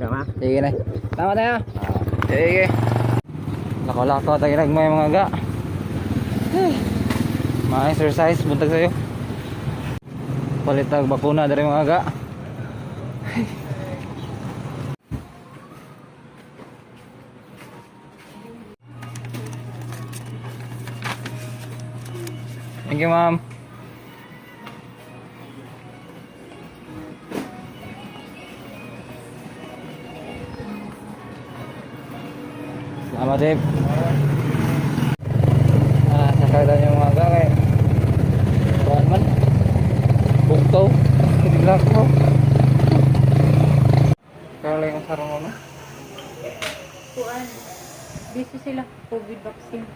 ma. Sige na. Tama tayo. Sige. Lako-lako tayo nagmay mga ga. Mga exercise buntag sa'yo. Palitag bakuna dari mga ga. Thank you, ma'am. Selamat, Dip. Sakay daw yung mga gagay. Buwan man. Bugtaw. Tiglag ko. Kaya lang yung sarong mo. Kuan. Busy sila. COVID vaccine.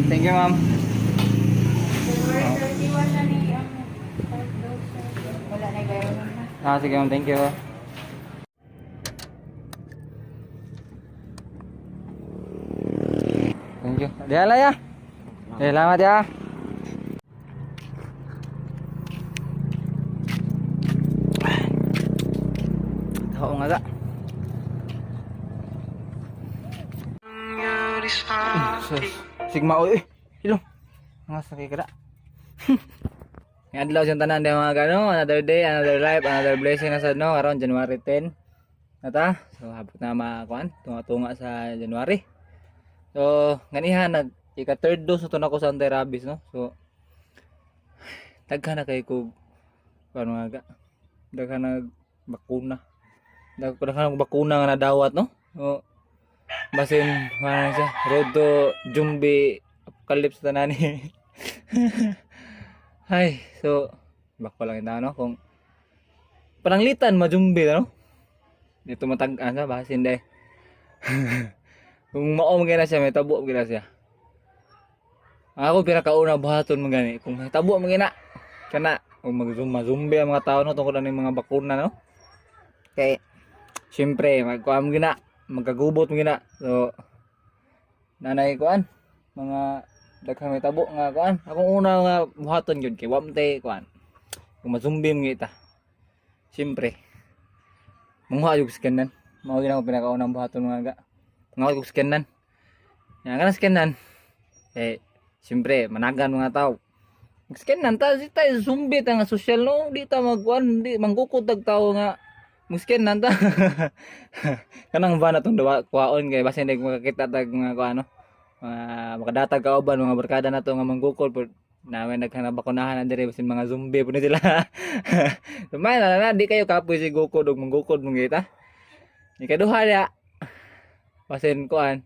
Thank you, ma'am. February 31 na ni wala na gaya na. Sige, ma'am. Thank you. Thank you. Diyan lang ya. Selamat ya. Oo nga ga. Sigma oy. Hilong. Nga sakay kada. Nga adlaw siyang tanan di mga gano, another day, another life, another blessing na sa no around January 10. Nata. So habot na makuan, tunga-tunga sa January. So ganihan nag ika-third dose na to nako sa anti-rabies no. So daghan na kay ko kuan mga ga. Daghan na bakuna. Daghan na bakuna nga nadawat no. So basin mana siya road to zombie apocalypse tanani. Ay, so bako lang ina no kung pananglitan majumbi no. Dito matag-an sa basin day. Kung mao man siya may tabo man siya. Ako pinakauna buhaton man gani kung may tabo man gina kana kung mag-zombie ang mga tao no tungkol ani mga bakuna no. Kay syempre magkuam gina magkagubot mo gina. So nanay kuan mga daghang may tabo nga kuan. Akong una nga buhaton gyud kay wamte kuan. Kung mazumbi mo kita. Syempre mangha yung scanan. Mao gyud ako pinakaunang buhaton nga ga. Mangha yung scanan. Yang kana scanan eh syempre managan mga tao. Scanan ta si tay zombie ta nga social no di ta magkuan di manggukod tag tao nga muskin nanta. Kanang ba na tong kuhaon kay basta hindi makakita tag mga kuano. Makadatag kauban mga barkada na to nga manggukol pod na may nagkanabakunahan na dire basin mga zombie po ni sila. Sumay na di kayo kapoy si gukod og manggukod mong kita. Ni kaduha ya. Basin kuan.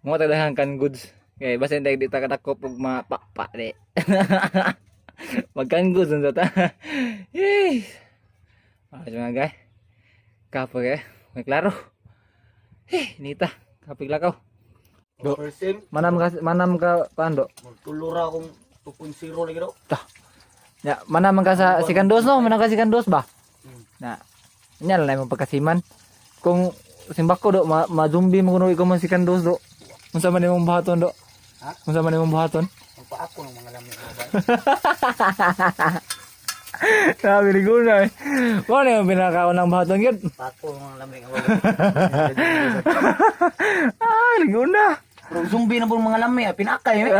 Mo tadahan kan goods. Kay basin di ta kadakop og mapapa di. Magkan goods unsa ta. Yes. Mga guys, kapoy may klaro. Nita, kapig lakaw. Do, manam ka pando. Magtulura akong 2.0 lagi do. Tah. Ya, manam ka sa second dose no, manam ka second dose ba? Na. Nya lang mo pagkasiman. Kung simbak ko do, ma-zombie mo kuno ikaw man second dose do. Unsa man imong buhaton do? Ha? Unsa man imong buhaton? Magpa ako ng mga lamig mga bay. Sabi ni Guna eh. Ano yung pinakaunang bahaton yun? Pako ng mga lamig mga bay. Ay, Guna. Pero zombie na po mga lamig, pinakay eh.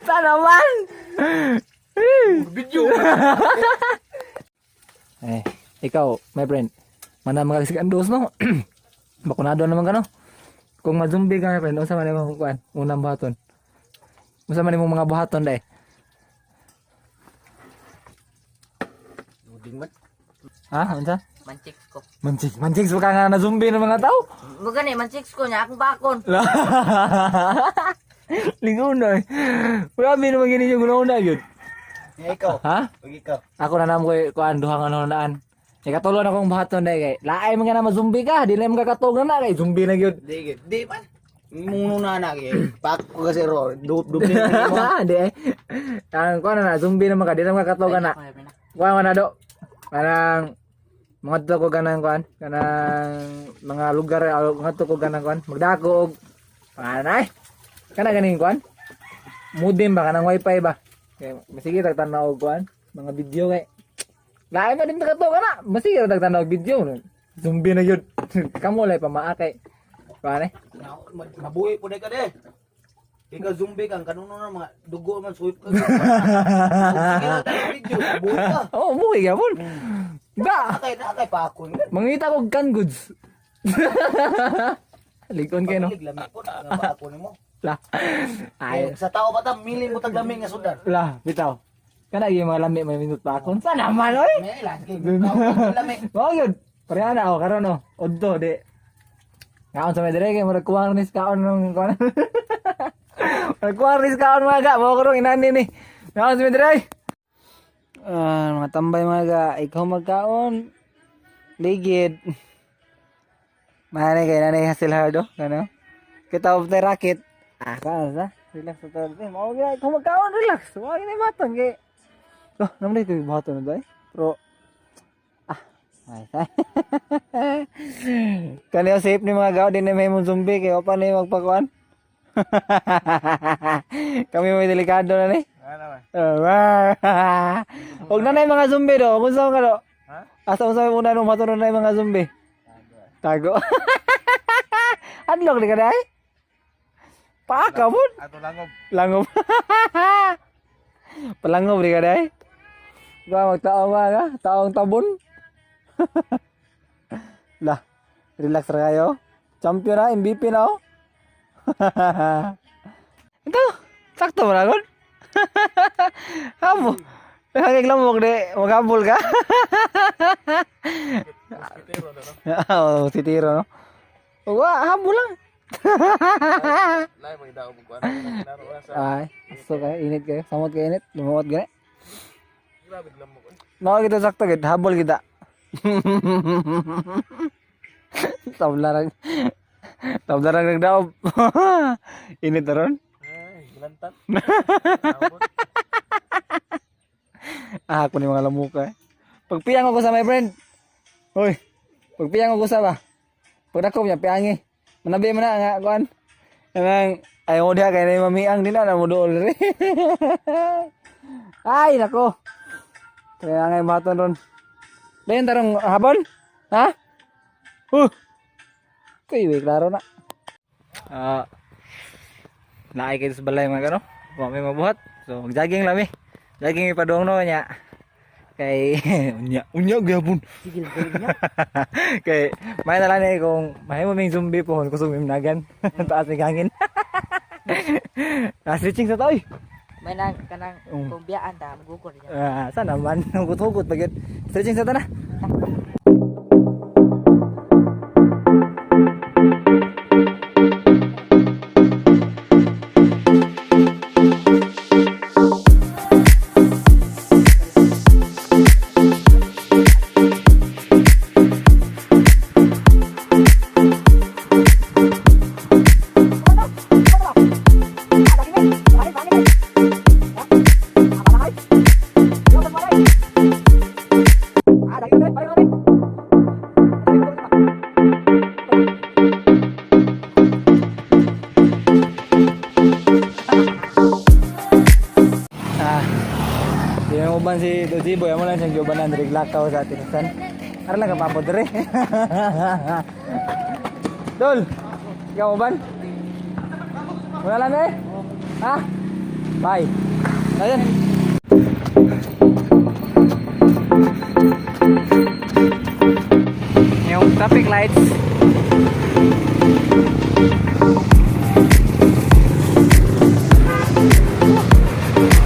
Saan naman? Video. Ikaw, my friend. Mana magkasikan dos no? Bakunado naman ka no? Kung ma-zombie ka my friend, unsa man imong kuan? Unang bahaton. Unsa man imong mga bahaton day? Ha? Unsa? Manchicks ko. Manchik suka nga na zombie ng mga tao. Magani manchicks ko nya akong bakon. Lingon na eh. Marami naman gini yung una yun. Ikaw. Ha? Pag ikaw. Ako na naman ko kuan duhang anonaan. Ikatulo na kong bahaton day kay. Laay man nga na zombie ka, di na makakatog na kay zombie na gyud. Di man. Muna na anak eh. Pako kasi ro. Dubli mo. Di eh. Ang kuan na zombie na maka di na makakatog na. Kuan na do. Parang mga to ko ganang kuan, kanang mga lugar mga to ko ganang kuan, magdako og anay. Kana ganing kuan. modem ba kanang wifi ba. Kaya masige tagtanaw og kuan, mga video kay. Lain pa din to kana. Masige tagtanaw og video. Zombie na yun. Kamo lay pamaakay. Kuan eh. Mabuhi po ka de. Ikaw zombie kang kanuno na mga dugo man sweep ka. Video, mabuhi ka. Oh, buhay gapon. Da. Nakay pa ako. Mangita ko kan goods. Likon kayo no. Lami ko na pa ako nimo. Lah. Ay, Sa tao ba ta mili mo tag lami nga sudan. lah, bitaw. Kana gyud mga lami may minute pa akon. Sana man oy. May lagi. Lami. Mao gyud. Pareha ako karon no. Odto di. Kaon sa medre kay murag kuwang nis kaon nung kuan. Murag kuwang nis kaon mga ga, mao karong inani ni. Kaon sa medre. Mga tambay mga ga, ikaw magkaon. Ligid. Mahal kay nanay hasil hardo, ano? Kita of the racket. Kaon sa? Relax sa tarde. Mao gyud ikaw magkaon, relax. Wa gyud matang kay. Oh, naman ko bahaton na dai. Pero ay. Kaniya safe ni mga gaw din na may mong zombie kay pa ni magpakuan. Kami may delikado na ni. Og na nay mga zombie do, unsa ka do? Ha? Asa unsa mo na no maturon na mga zombie? Tago. Adlok di ka dai? Paaka mo. Ato langob. Langob. Palangob di ka dai? Ba magtaong ka, taong tabon. Lah, relax ra kayo. Champion na, MVP na oh. Ito, sakto mo na gon. Hamo. Nakakiglamok di, maghabol ka. Oo, si Tiro no. Wa, habol lang. Lai magdaog mo kuan. Ay, so kay init kayo, samot kay init, lumuot gani. Grabe glamok. Mao kita sakto gid, habol kita. Tablarang nagdaob. Init na ron. Ay, gilantan. Ako ni mga lamuka eh. Pagpiyang ako sa my friend. Hoy, pagpiyang ako sa ba? Pag ako niya, piyangi. Manabi mo na nga, kuan. Nang, ayaw mo diya, kaya na yung mamiang din na mo doon rin. Ay, nako. Kaya nga yung baton ron. Dayan tarong habon? Ha? Kayo, klaro na. Naay kayo sa balay mga gano. Huwag may mabuhat. So, mag-jogging lang eh. Jogging ipadong no niya. Kay, unya gabon. Sige lang niya. Kay, may na lang eh kung may mo may zombie po. Kusog may nagan. Taas may hangin. Stretching sa toy. May nang kanang kumbiyaan ta magugol niya. Sana man. Hugot-hugot. Bagit. Stretching sa ta na. Uban si Dojiboy, amo lang siyang giubanan diri lakaw sa Tinasan. Ara lang ka papo diri. Dol, ikaw uban? Wala lang eh. Ha? Bye. Ayun. Yung traffic lights.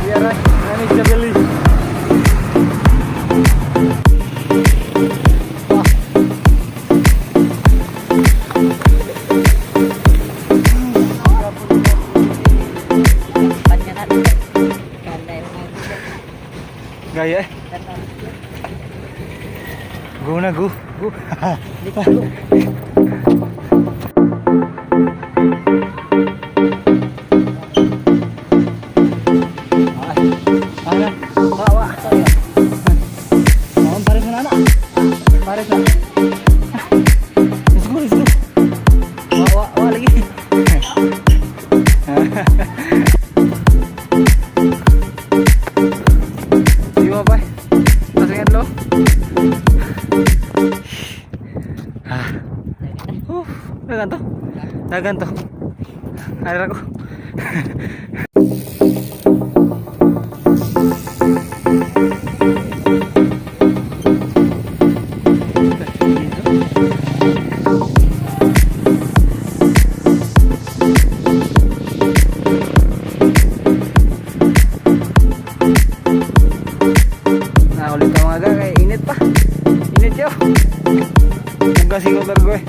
Biar ini jabeli. Gaya. Go na go. Go. Dagan to. Dagan to. Ada ko. Nah, ulit ka mga ga, kaya init pa. Init yun. Bugas yung motor ko eh.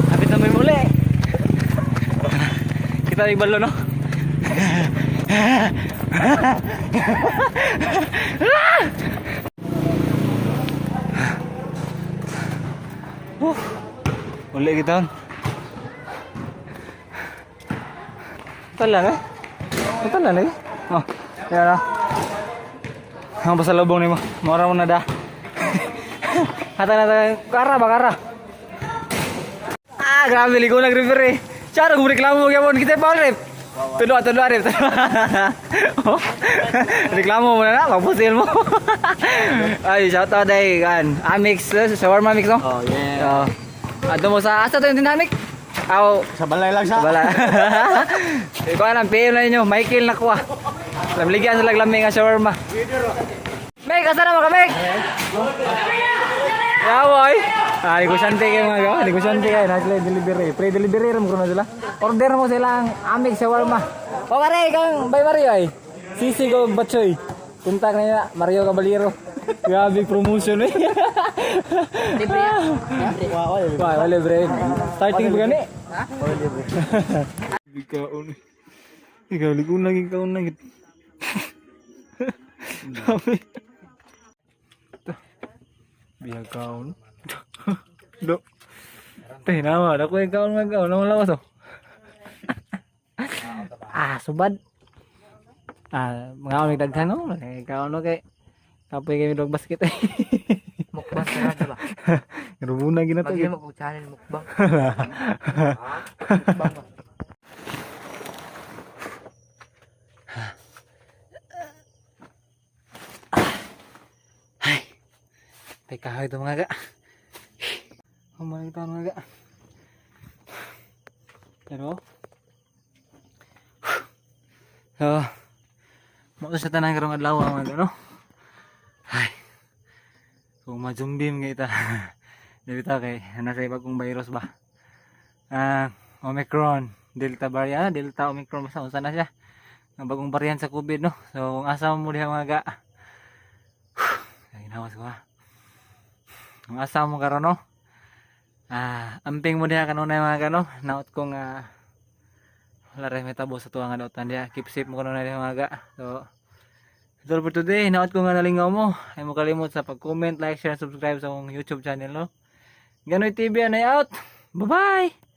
Kapit na may muli. Kita yung balo, no? Uli kita. Talan eh. Talan eh. Oh, ya na. Ang pasalubong nimo. Mora mo na da. Hata na kara bakara. Ah, grabe ligo nag river eh. Cara gum reklamo gyapon kita pa rep. Tulo rep. Oh. Reklamo mo na mapusil mo. Ay, shout out day kan. Amix, shawarma mix no? Oh, yeah. Oh. Ato mo sa asa to yung dynamic? Aw, Sa balay lang siya. wala. Ikaw alam, PM na ninyo, Michael na kuha. Lamligyan sa laglamig nga shawarma. Meg, asa na mga Meg? Yawoy. Ah, negosyante kayo mga gawa. Negosyante kayo. Nasa delivery. Pre-delivery rin mo na sila. Order mo sila ang amig shawarma. O pare, kang by Mario ay. Sisi ko Batchoy. Kontak na nila, Mario Caballero. Grabe promotion eh. Libre yan. Wah, libre. Starting ba gani? Ha? Ikaw ni. Ikaw ligo lagi kau na gid. Sabi. Biya kaon. Do. Teh nama ako ikaw nga kaon naman lawas oh. Ah, subad. Ah, mga unig daghan no. Ikaw no kay kapoy kay dog basket eh. Mukbang sarado ba? Rubuna gina to. Pag mo ko channel mukbang. Mukbang ba? Ay. Teka ito mga ga. Humalik tayo mga ga. Pero so, mo sa tanang karong adlaw mga ga no. Ay. Kung majumbim nga ita. Dito kay nasa iba kong virus ba. Omicron, Delta variant, Delta Omicron basta unsa na siya. Ang bagong variant sa COVID no. So kung asa mo diha mga ga. Ay nawas ko ha. Kung asa mo karon no. Amping mo diha kanunay mga ga no. Naot kong wala rin metabo sa tuwa nga daotan diha. Keep safe mo kanunay diha mga ga. So that's all for today. Naot ko nga nalingaw mo. Ay mo kalimot sa pag-comment, like, share, subscribe sa akong YouTube channel no. Ganoy TV anay out. Bye-bye.